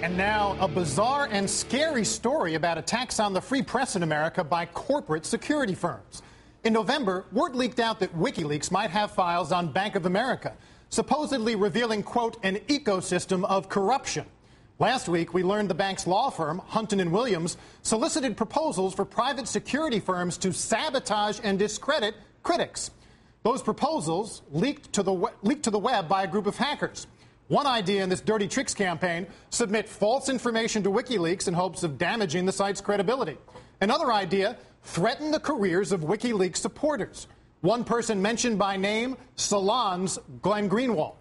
And now, a bizarre and scary story about attacks on the free press in America by corporate security firms. In November, word leaked out that Wikileaks might have files on Bank of America, supposedly revealing, quote, an ecosystem of corruption. Last week, we learned the bank's law firm, Hunton & Williams, solicited proposals for private security firms to sabotage and discredit critics. Those proposals leaked to the web by a group of hackers. One idea in this dirty tricks campaign, submit false information to WikiLeaks in hopes of damaging the site's credibility. Another idea, threaten the careers of WikiLeaks supporters. One person mentioned by name, Salon's Glenn Greenwald.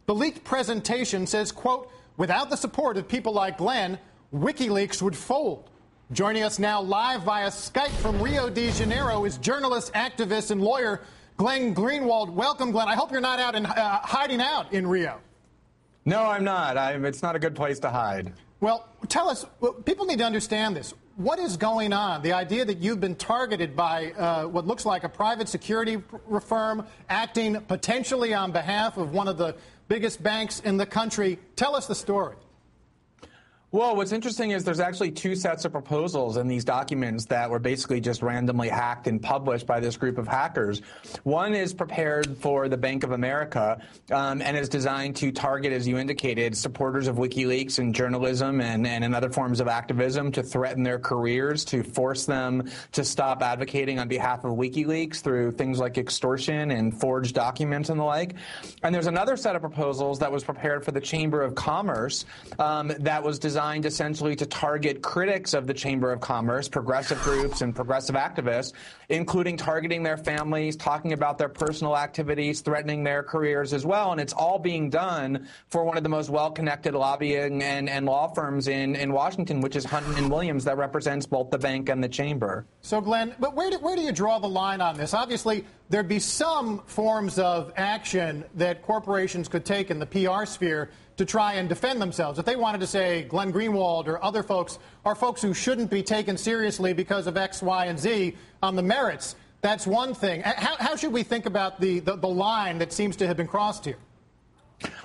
The leaked presentation says, quote, without the support of people like Glenn, WikiLeaks would fold. Joining us now live via Skype from Rio de Janeiro is journalist, activist, and lawyer Glenn Greenwald. Welcome, Glenn. I hope you're not out in hiding out in Rio. No, I'm not. It's not a good place to hide. Well, tell us, people need to understand this. What is going on? The idea that you've been targeted by what looks like a private security firm acting potentially on behalf of one of the biggest banks in the country. Tell us the story. Well, what's interesting is there's actually two sets of proposals in these documents that were basically just randomly hacked and published by this group of hackers. One is prepared for the Bank of America and is designed to target, as you indicated, supporters of WikiLeaks in journalism and in other forms of activism, to threaten their careers, to force them to stop advocating on behalf of WikiLeaks through things like extortion and forged documents and the like. And there's another set of proposals that was prepared for the Chamber of Commerce that was designed essentially to target critics of the Chamber of Commerce, progressive groups and progressive activists, including targeting their families, talking about their personal activities, threatening their careers as well. And it's all being done for one of the most well-connected lobbying and law firms in Washington, which is Hunton & Williams, that represents both the bank and the chamber. So, Glenn, but where do you draw the line on this? Obviously, there'd be some forms of action that corporations could take in the PR sphere to try and defend themselves. If they wanted to say Glenn Greenwald or other folks are folks who shouldn't be taken seriously because of X, Y, and Z on the merits, that's one thing. How should we think about the line that seems to have been crossed here?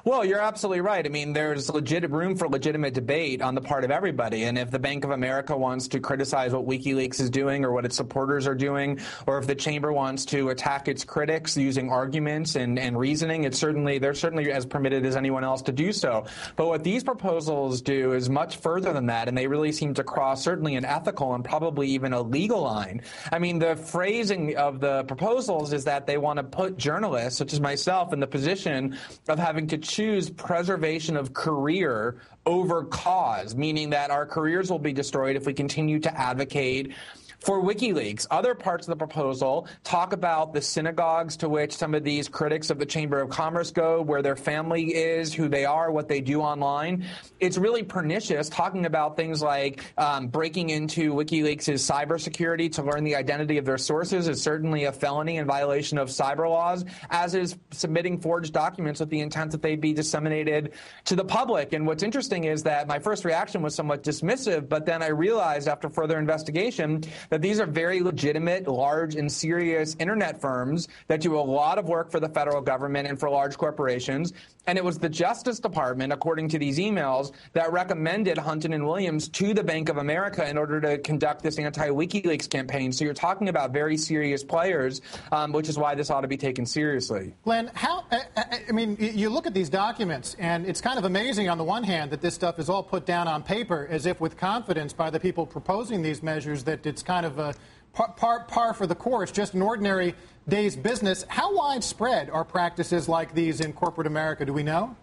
Well, you're absolutely right. I mean, there's room for legitimate debate on the part of everybody. And if the Bank of America wants to criticize what WikiLeaks is doing or what its supporters are doing, or if the chamber wants to attack its critics using arguments and reasoning, they're certainly as permitted as anyone else to do so. But what these proposals do is much further than that, and they really seem to cross certainly an ethical and probably even a legal line. I mean, the phrasing of the proposals is that they want to put journalists, such as myself, in the position of having to choose preservation of career over cause, meaning that our careers will be destroyed if we continue to advocate for WikiLeaks. Other parts of the proposal talk about the synagogues to which some of these critics of the Chamber of Commerce go, where their family is, who they are, what they do online. It's really pernicious, talking about things like breaking into WikiLeaks' cybersecurity to learn the identity of their sources is certainly a felony in violation of cyber laws, as is submitting forged documents with the intent that they be disseminated to the public. And what's interesting is that my first reaction was somewhat dismissive, but then I realized after further investigation that these are very legitimate, large, and serious internet firms that do a lot of work for the federal government and for large corporations. And it was the Justice Department, according to these emails, that recommended Hunton & Williams to the Bank of America in order to conduct this anti-WikiLeaks campaign. So you're talking about very serious players, which is why this ought to be taken seriously. Glenn, I mean, you look at these documents, and it's kind of amazing on the one hand that this stuff is all put down on paper as if with confidence by the people proposing these measures that it's kind of a par for the course, just an ordinary day's business. How widespread are practices like these in corporate America? Do we know?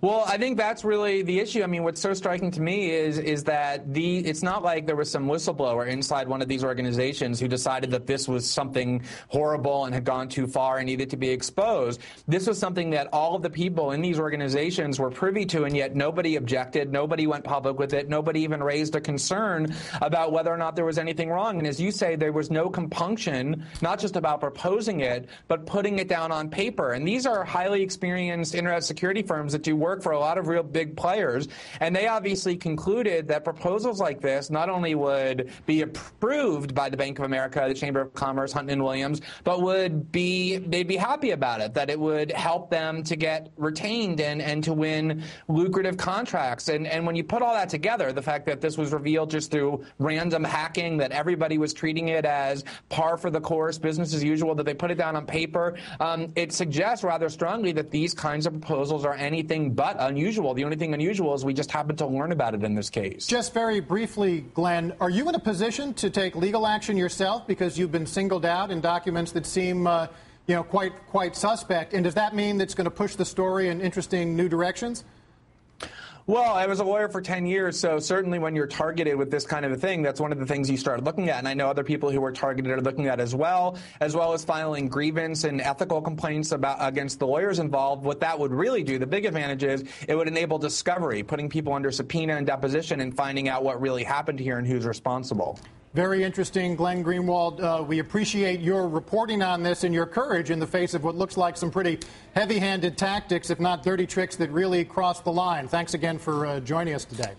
Well, I think that's really the issue. I mean, what's so striking to me is that it's not like there was some whistleblower inside one of these organizations who decided that this was something horrible and had gone too far and needed to be exposed. This was something that all of the people in these organizations were privy to, and yet nobody objected, nobody went public with it, nobody even raised a concern about whether or not there was anything wrong. And as you say, there was no compunction, not just about proposing it, but putting it down on paper. And these are highly experienced internet security firms that do work work for a lot of real big players. And they obviously concluded that proposals like this not only would be approved by the Bank of America, the Chamber of Commerce, Hunton and Williams, but they'd be happy about it, that it would help them to get retained and to win lucrative contracts. And when you put all that together, the fact that this was revealed just through random hacking, that everybody was treating it as par for the course, business as usual, that they put it down on paper, it suggests rather strongly that these kinds of proposals are anything but unusual. The only thing unusual is we just happen to learn about it in this case. Just very briefly, Glenn, are you in a position to take legal action yourself because you've been singled out in documents that seem quite suspect? And does that mean that it's going to push the story in interesting new directions? Well, I was a lawyer for 10 years, so certainly when you're targeted with this kind of a thing, that's one of the things you start looking at. And I know other people who were targeted are looking at as well as filing grievance and ethical complaints against the lawyers involved. What that would really do, the big advantage is it would enable discovery, putting people under subpoena and deposition and finding out what really happened here and who's responsible. Very interesting, Glenn Greenwald. We appreciate your reporting on this and your courage in the face of what looks like some pretty heavy-handed tactics, if not dirty tricks, that really cross the line. Thanks again for joining us today.